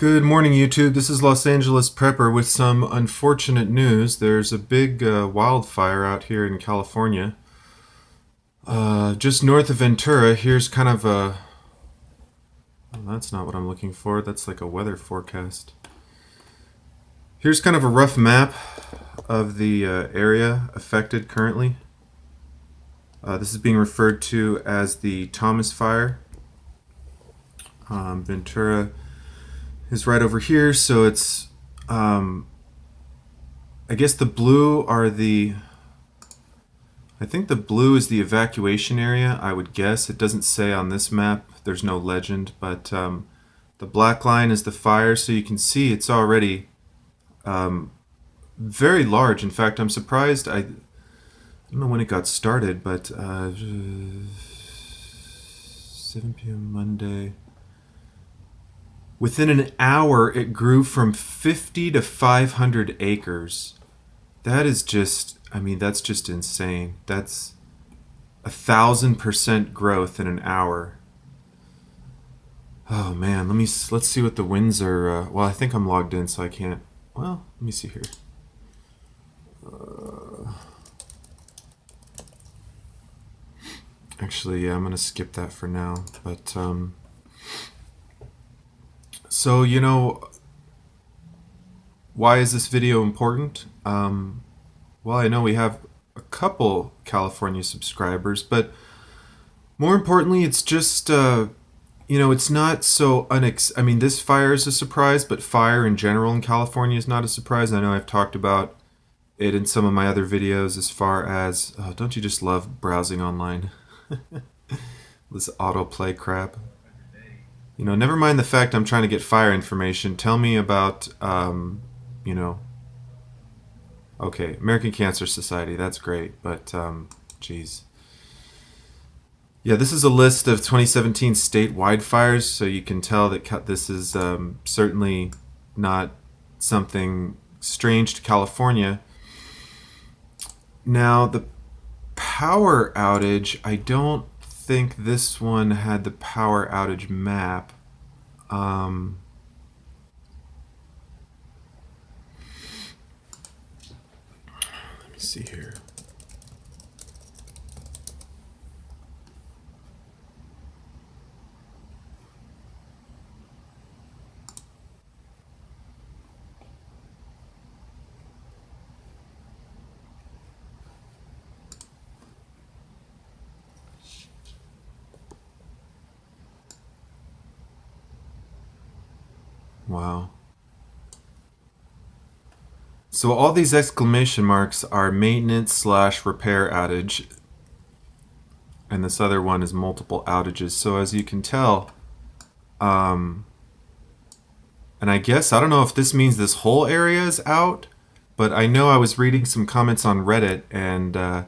Good morning, YouTube. This is Los Angeles Prepper with some unfortunate news. There's a big wildfire out here in California. Just north of Ventura, here's kind of a... Well, that's not what I'm looking for. That's like a weather forecast. Here's kind of a rough map of the area affected currently. This is being referred to as the Thomas Fire. Ventura is right over here, so it's I guess the blue are I think the blue is the evacuation area, I would guess. It doesn't say on this map, there's no legend, but the black line is the fire, so you can see it's already very large. In fact, I'm surprised, I don't know when it got started, but 7 p.m. Monday. Within an hour, it grew from 50 to 500 acres. That is just, I mean, that's just insane. That's 1,000% growth in an hour. Oh man, let's see what the winds are. Well, I think I'm logged in, so I can't. Well, let me see here. Actually, yeah, I'm gonna skip that for now. But so, you know, why is this video important? Well, I know we have a couple California subscribers, but more importantly, it's just, you know, it's not so I mean, this fire is a surprise, but fire in general in California is not a surprise. I know I've talked about it in some of my other videos as far as, oh, don't you just love browsing online? This autoplay crap. You know, never mind the fact I'm trying to get fire information. Tell me about, you know, okay, American Cancer Society, that's great, but, geez. Yeah, this is a list of 2017 statewide fires, so you can tell that this is certainly not something strange to California. Now, the power outage, I don't think this one had the power outage map. Let me see here. Wow. So all these exclamation marks are maintenance / repair outage. And this other one is multiple outages. So as you can tell, and I guess, I don't know if this means this whole area is out, but I know I was reading some comments on Reddit and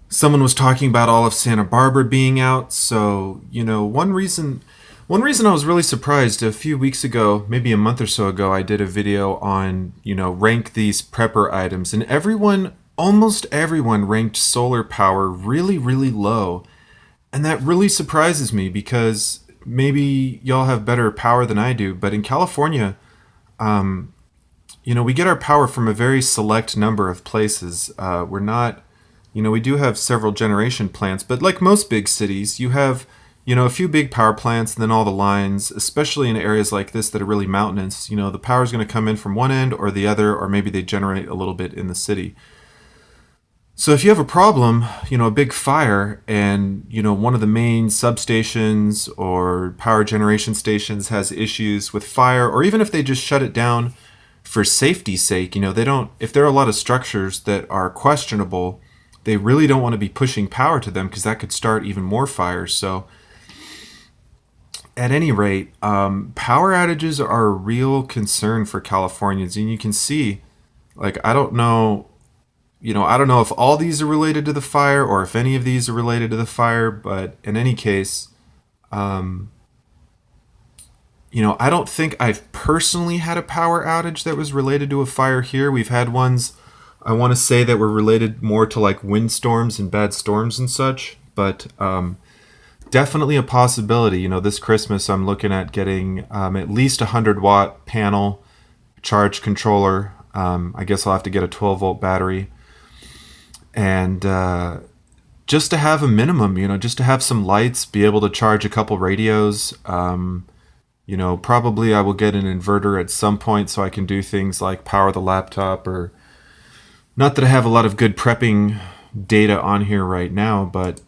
someone was talking about all of Santa Barbara being out. So, you know, one reason I was really surprised, a few weeks ago, maybe a month or so ago, I did a video on, you know, rank these prepper items, and almost everyone ranked solar power really, really low. And that really surprises me because maybe y'all have better power than I do, but in California, you know, we get our power from a very select number of places. We're not, you know, we do have several generation plants, but like most big cities, you have, you know, a few big power plants and then all the lines, especially in areas like this that are really mountainous. You know, the power is going to come in from one end or the other, or maybe they generate a little bit in the city. So if you have a problem, you know, a big fire, and, you know, one of the main substations or power generation stations has issues with fire, or even if they just shut it down for safety's sake, you know, if there are a lot of structures that are questionable, they really don't want to be pushing power to them because that could start even more fires. So at any rate, power outages are a real concern for Californians, and you can see, like, I don't know if all these are related to the fire or if any of these are related to the fire, but in any case, you know, I don't think I've personally had a power outage that was related to a fire here. We've had ones, I want to say, that were related more to like windstorms and bad storms and such, but definitely a possibility. This Christmas I'm looking at getting at least a 100-watt panel charge controller. I guess I'll have to get a 12-volt battery. And just to have a minimum, just to have some lights, be able to charge a couple radios. Probably I will get an inverter at some point so I can do things like power the laptop, or not that I have a lot of good prepping data on here right now, but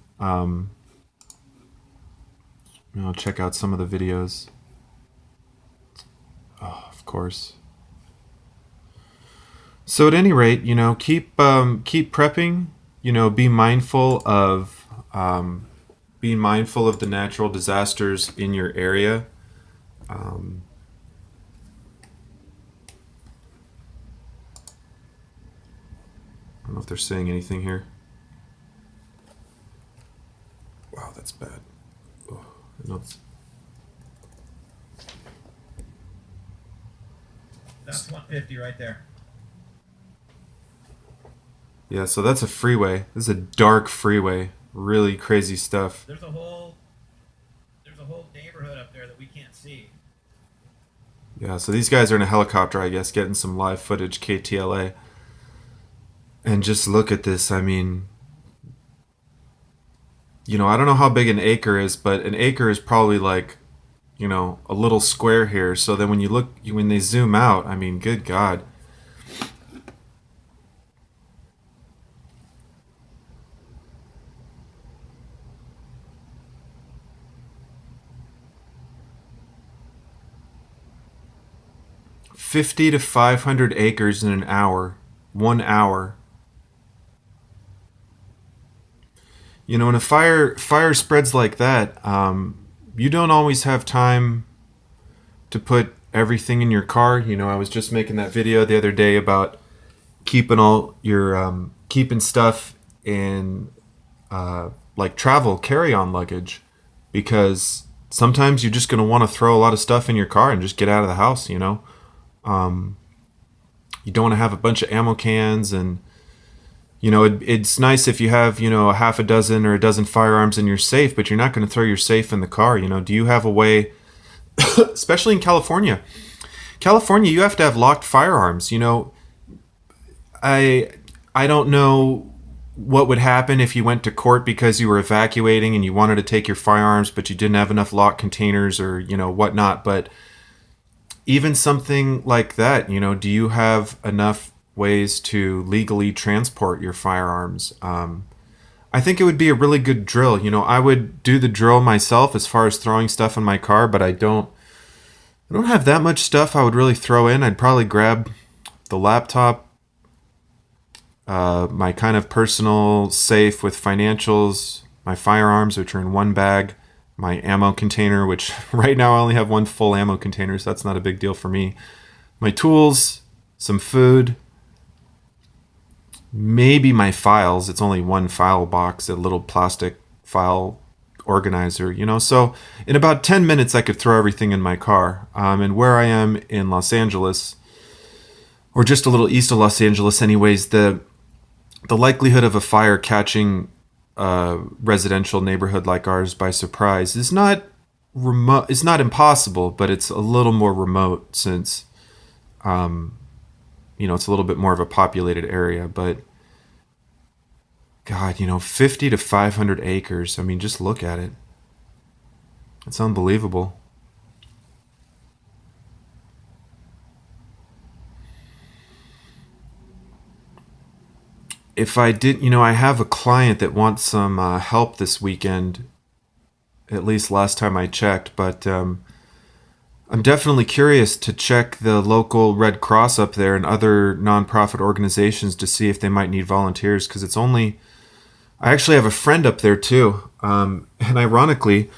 I'll check out some of the videos. Oh, of course. So at any rate, keep prepping. Be mindful of being mindful of the natural disasters in your area. I don't know if they're saying anything here. Wow, that's bad. Oh, no. That's 150 right there. Yeah, so that's a freeway. This is a dark freeway. Really crazy stuff. There's a whole neighborhood up there that we can't see. Yeah, so these guys are in a helicopter, I guess, getting some live footage, KTLA. And just look at this. I mean, I don't know how big an acre is, but an acre is probably like, a little square here. So then when they zoom out, I mean, good God. $50 to $500 acres in an hour. 1 hour. When a fire spreads like that, you don't always have time to put everything in your car. I was just making that video the other day about keeping all your keeping stuff in like travel carry-on luggage, because sometimes you're just going to want to throw a lot of stuff in your car and just get out of the house. You don't want to have a bunch of ammo cans, and it's nice if you have a half a dozen or a dozen firearms in your safe, but you're not going to throw your safe in the car. Do you have a way, especially in California, you have to have locked firearms. I don't know what would happen if you went to court because you were evacuating and you wanted to take your firearms, but you didn't have enough locked containers or whatnot. But even something like that, do you have enough ways to legally transport your firearms? I think it would be a really good drill. I would do the drill myself as far as throwing stuff in my car, but I don't have that much stuff I would really throw in. I'd probably grab the laptop, my kind of personal safe with financials, my firearms, which are in one bag, my ammo container, which right now I only have one full ammo container, so that's not a big deal for me. My tools, some food, maybe my files. It's only one file box, a little plastic file organizer, So in about 10 minutes, I could throw everything in my car. And where I am in Los Angeles, or just a little east of Los Angeles anyways, the likelihood of a fire catching residential neighborhood like ours by surprise is not remote. It's not impossible, but it's a little more remote since it's a little bit more of a populated area. But God, 50 to 500 acres. I mean, just look at it. It's unbelievable. If I did, I have a client that wants some help this weekend, at least last time I checked, but I'm definitely curious to check the local Red Cross up there and other nonprofit organizations to see if they might need volunteers, because I actually have a friend up there too. And ironically,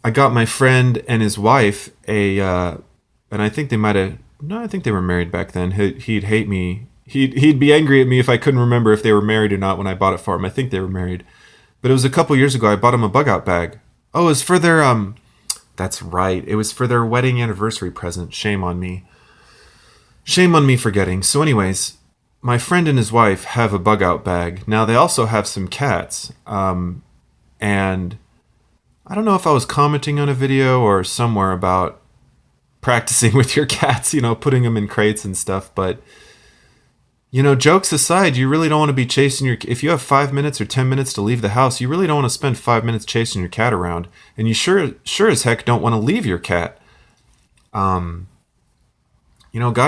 I got my friend and his wife and I think I think they were married back then. He'd hate me. He'd be angry at me if I couldn't remember if they were married or not when I bought it for him. I think they were married. But it was a couple years ago I bought him a bug out bag. Oh, it was for their that's right. It was for their wedding anniversary present. Shame on me. Shame on me forgetting. So anyways, my friend and his wife have a bug out bag. Now they also have some cats. And I don't know if I was commenting on a video or somewhere about practicing with your cats, putting them in crates and stuff, but jokes aside, you really don't want to be chasing your. If you have 5 minutes or 10 minutes to leave the house, you really don't want to spend 5 minutes chasing your cat around, and you sure as heck don't want to leave your cat. God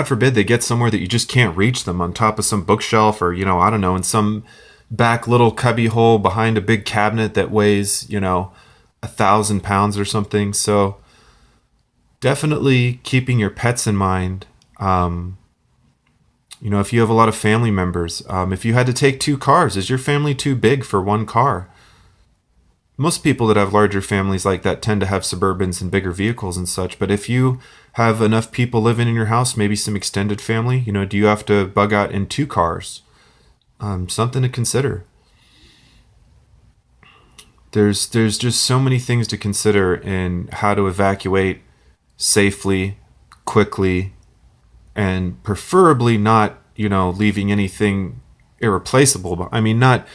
forbid they get somewhere that you just can't reach them on top of some bookshelf or I don't know, in some back little cubby hole behind a big cabinet that weighs 1,000 pounds or something. So definitely keeping your pets in mind. If you have a lot of family members, if you had to take two cars, is your family too big for one car? Most people that have larger families like that tend to have Suburbans and bigger vehicles and such. But if you have enough people living in your house, maybe some extended family, do you have to bug out in two cars? Something to consider. There's just so many things to consider in how to evacuate safely, quickly, and preferably not, leaving anything irreplaceable. I mean, not,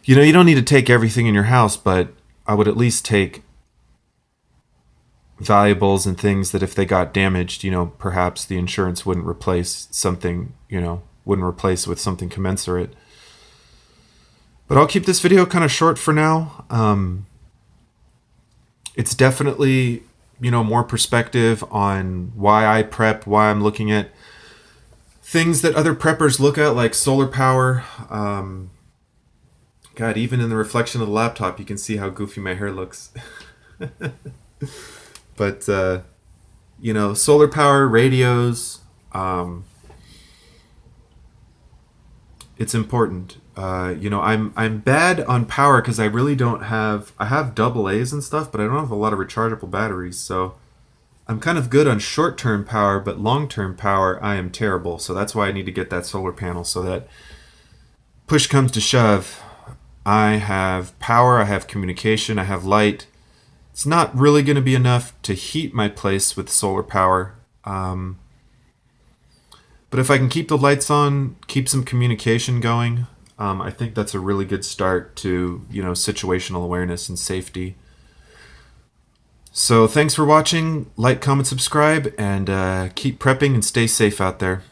you don't need to take everything in your house, but I would at least take valuables and things that if they got damaged, perhaps the insurance wouldn't replace something, wouldn't replace with something commensurate. But I'll keep this video kind of short for now. It's definitely, more perspective on why I prep, why I'm looking at things that other preppers look at, like solar power. God, even in the reflection of the laptop, you can see how goofy my hair looks. But, solar power, radios, it's important. I'm bad on power because I really don't have, I have double A's and stuff, but I don't have a lot of rechargeable batteries. So I'm kind of good on short-term power, but long-term power, I am terrible. So that's why I need to get that solar panel so that push comes to shove. I have power, I have communication, I have light. It's not really going to be enough to heat my place with solar power. But if I can keep the lights on, keep some communication going, I think that's a really good start to, situational awareness and safety. So thanks for watching. Like, comment, subscribe, and keep prepping and stay safe out there.